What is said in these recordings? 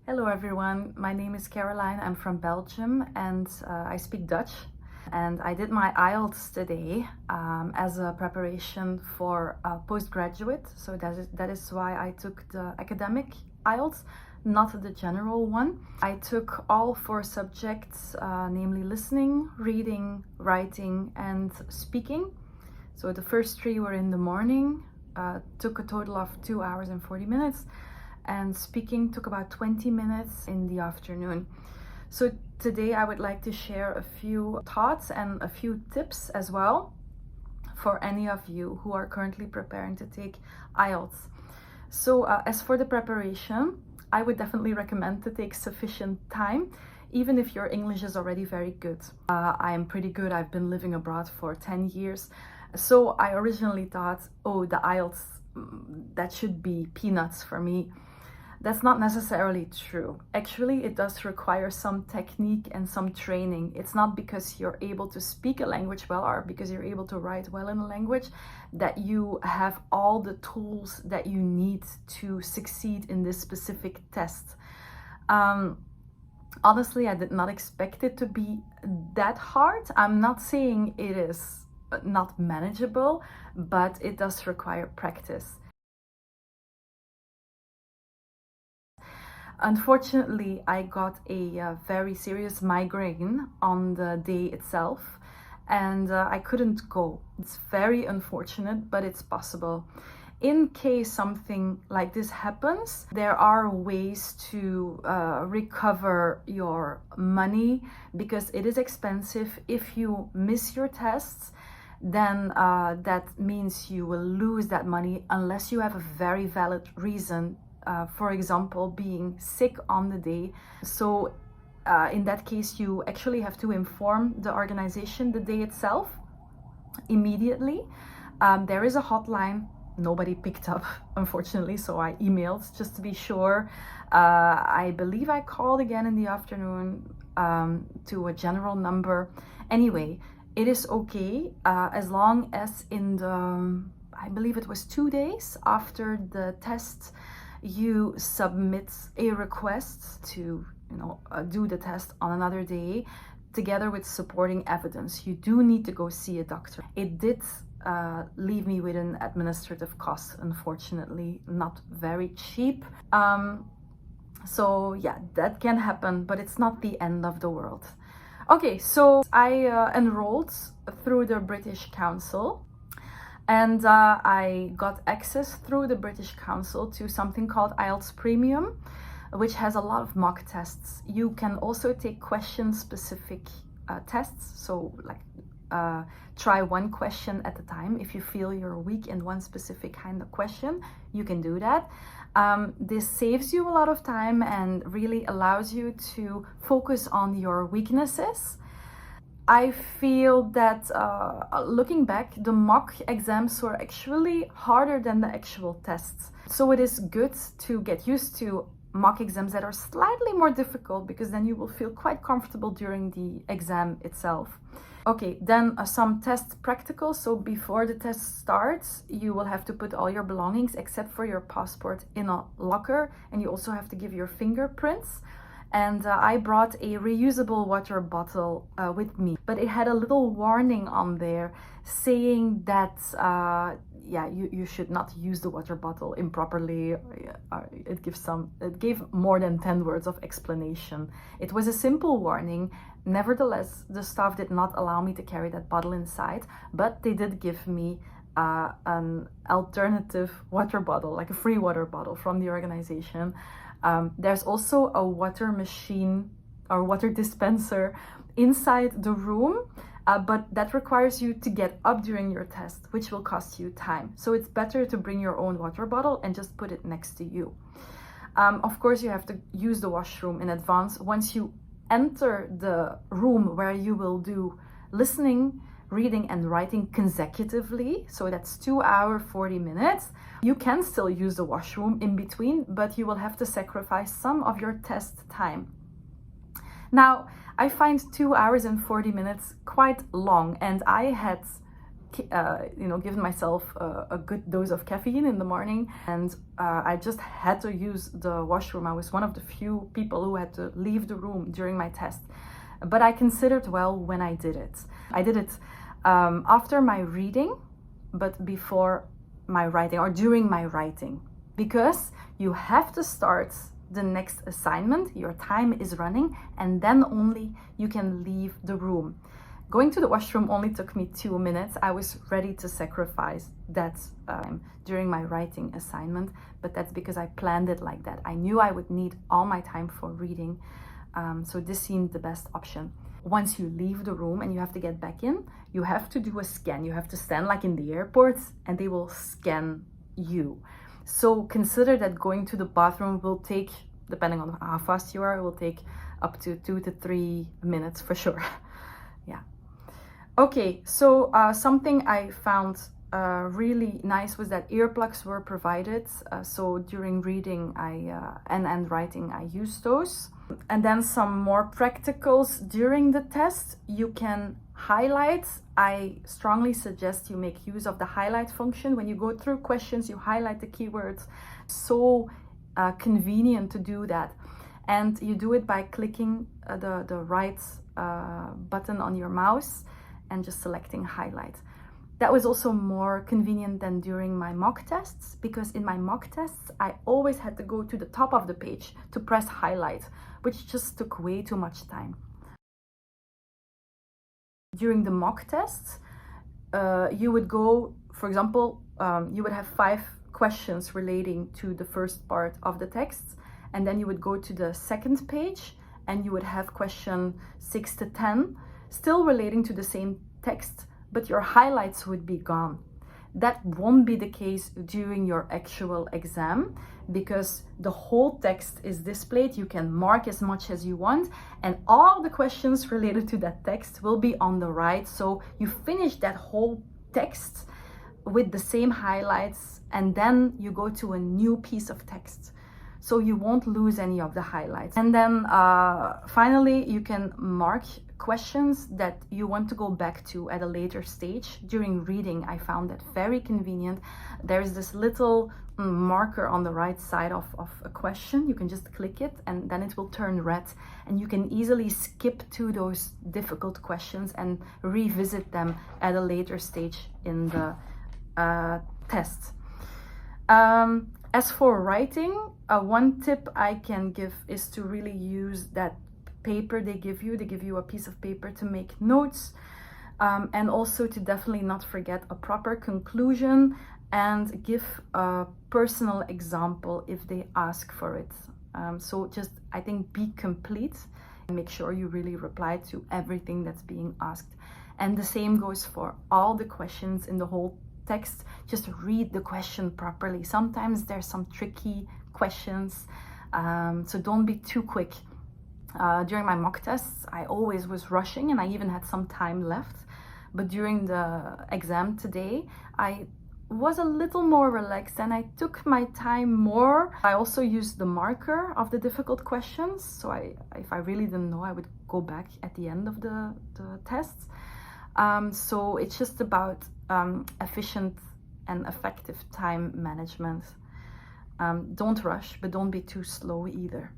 Hello everyone, my name is Caroline, I'm from Belgium and I speak Dutch. And I did my IELTS today as a preparation for postgraduate. So that is why I took the academic IELTS, not the general one. I took all 4 subjects, namely listening, reading, writing and speaking. So the first 3 were in the morning, took a total of 2 hours and 40 minutes. And speaking took about 20 minutes in the afternoon. So today I would like to share a few thoughts and a few tips as well for any of you who are currently preparing to take IELTS. So as for the preparation, I would definitely recommend to take sufficient time, even if your English is already very good. I am pretty good. I've been living abroad for 10 years. So I originally thought, oh, the IELTS, that should be peanuts for me. That's not necessarily true. Actually, it does require some technique and some training. It's not because you're able to speak a language well or because you're able to write well in a language that you have all the tools that you need to succeed in this specific test. Honestly, I did not expect it to be that hard. I'm not saying it is not manageable, but it does require practice. Unfortunately, I got a very serious migraine on the day itself and I couldn't go. It's very unfortunate, but it's possible. In case something like this happens, there are ways to recover your money because it is expensive. If you miss your tests, then that means you will lose that money unless you have a very valid reason. For example, being sick on the day. So in that case, you actually have to inform the organization the day itself immediately. There is a hotline. Nobody picked up, unfortunately, so I emailed just to be sure. I believe I called again in the afternoon to a general number. Anyway, it is okay as long as in the, I believe it was 2 days after the test, you submit a request to do the test on another day together with supporting evidence. You do need to go see a doctor. It did leave me with an administrative cost, unfortunately, not very cheap. So yeah, that can happen, but it's not the end of the world. Okay, so I enrolled through the British Council. And I got access through the British Council to something called IELTS Premium, which has a lot of mock tests. You can also take question-specific tests, so like try one question at a time. If you feel you're weak in one specific kind of question, you can do that. This saves you a lot of time and really allows you to focus on your weaknesses. I feel that looking back, the mock exams were actually harder than the actual tests. So it is good to get used to mock exams that are slightly more difficult because then you will feel quite comfortable during the exam itself. Okay, then some test practical. So before the test starts, you will have to put all your belongings except for your passport in a locker, and you also have to give your fingerprints. And I brought a reusable water bottle with me, but it had a little warning on there saying that you should not use the water bottle improperly. It gave more than 10 words of explanation. It was a simple warning. Nevertheless, the staff did not allow me to carry that bottle inside, but they did give me an alternative water bottle, like a free water bottle from the organization. There's also a water machine or water dispenser inside the room, but that requires you to get up during your test, which will cost you time. So it's better to bring your own water bottle and just put it next to you. Of course, you have to use the washroom in advance. Once you enter the room where you will do listening, reading and writing consecutively, so that's 2 hours 40 minutes, you can still use the washroom in between, but you will have to sacrifice some of your test time. Now, I find 2 hours and 40 minutes quite long, and I had given myself a good dose of caffeine in the morning, and I just had to use the washroom. I was one of the few people who had to leave the room during my test, but I considered well when I did it. I did it after my reading, but before my writing, or during my writing, because you have to start the next assignment, your time is running, and then only you can leave the room. Going to the washroom only took me 2 minutes. I was ready to sacrifice that during my writing assignment, but that's because I planned it like that. I knew I would need all my time for reading, so this seemed the best option. Once you leave the room and you have to get back in, you have to do a scan. You have to stand like in the airports, and they will scan you. So consider that going to the bathroom will take, depending on how fast you are, it will take up to 2 to 3 minutes for sure. Yeah. Okay, so something I found really nice was that earplugs were provided. So during reading and writing, I used those. And then some more practicals during the test. You can highlight. I strongly suggest you make use of the highlight function. When you go through questions, you highlight the keywords. So convenient to do that. And you do it by clicking the right button on your mouse and just selecting highlight. That was also more convenient than during my mock tests, because in my mock tests, I always had to go to the top of the page to press highlight, which just took way too much time. During the mock tests, you would go, for example, you would have 5 questions relating to the first part of the text, and then you would go to the second page and you would have question 6 to 10, still relating to the same text, but your highlights would be gone. That won't be the case during your actual exam, because the whole text is displayed. You can mark as much as you want, and all the questions related to that text will be on the right. So you finish that whole text with the same highlights, and then you go to a new piece of text. So you won't lose any of the highlights. And then finally, you can mark questions that you want to go back to at a later stage. During reading, I found that very convenient. There's this little marker on the right side of a question. You can just click it and then it will turn red, and you can easily skip to those difficult questions and revisit them at a later stage in the test. As for writing, one tip I can give is to really use that paper they give you. They give you a piece of paper to make notes, and also to definitely not forget a proper conclusion, and give a personal example if they ask for it. So just, I think, be complete and make sure you really reply to everything that's being asked. And the same goes for all the questions in the whole text. Just read the question properly. Sometimes there's some tricky questions, so don't be too quick. During my mock tests, I always was rushing, and I even had some time left. But during the exam today, I was a little more relaxed and I took my time more. I also used the marker of the difficult questions. So if I really didn't know, I would go back at the end of the tests. So it's just about efficient and effective time management. Don't rush, but don't be too slow either.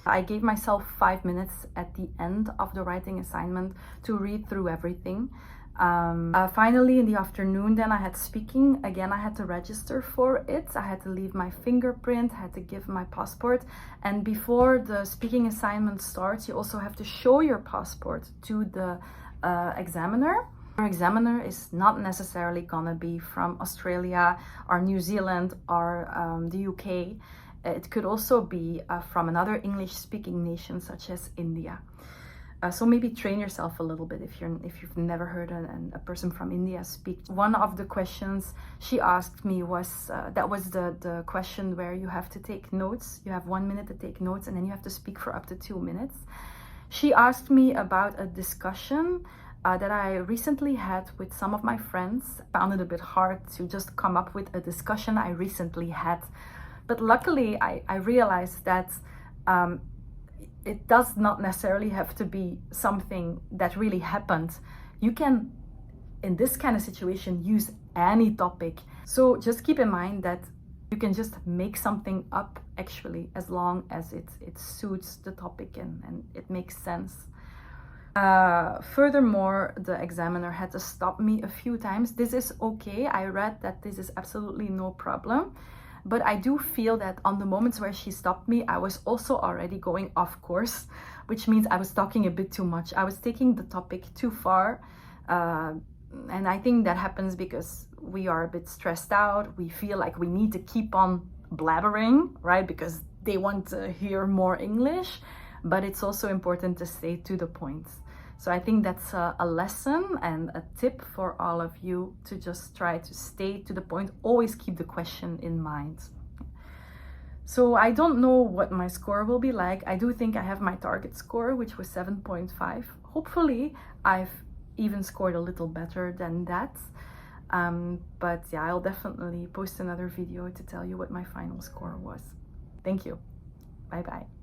I gave myself 5 minutes at the end of the writing assignment to read through everything. Finally, in the afternoon, then I had speaking. Again, I had to register for it. I had to leave my fingerprint, I had to give my passport. And before the speaking assignment starts, you also have to show your passport to the examiner. Our examiner is not necessarily gonna be from Australia or New Zealand or the UK. It could also be from another English-speaking nation such as India. So maybe train yourself a little bit if you've never heard a person from India speak. One of the questions she asked me was that was the question where you have to take notes. You have 1 minute to take notes, and then you have to speak for up to 2 minutes. She asked me about a discussion that I recently had with some of my friends. I found it a bit hard to just come up with a discussion I recently had. But luckily, I realized that it does not necessarily have to be something that really happened. in this kind of situation, use any topic. So just keep in mind that you can just make something up actually, as long as it suits the topic and it makes sense. Furthermore, the examiner had to stop me a few times. This is okay. I read that this is absolutely no problem. But I do feel that on the moments where she stopped me, I was also already going off course, which means I was talking a bit too much. I was taking the topic too far. And I think that happens because we are a bit stressed out. We feel like we need to keep on blabbering, right? Because they want to hear more English. But it's also important to stay to the point. So I think that's a lesson and a tip for all of you, to just try to stay to the point. Always keep the question in mind. So I don't know what my score will be like. I do think I have my target score, which was 7.5. Hopefully I've even scored a little better than that. But yeah, I'll definitely post another video to tell you what my final score was. Thank you. Bye bye.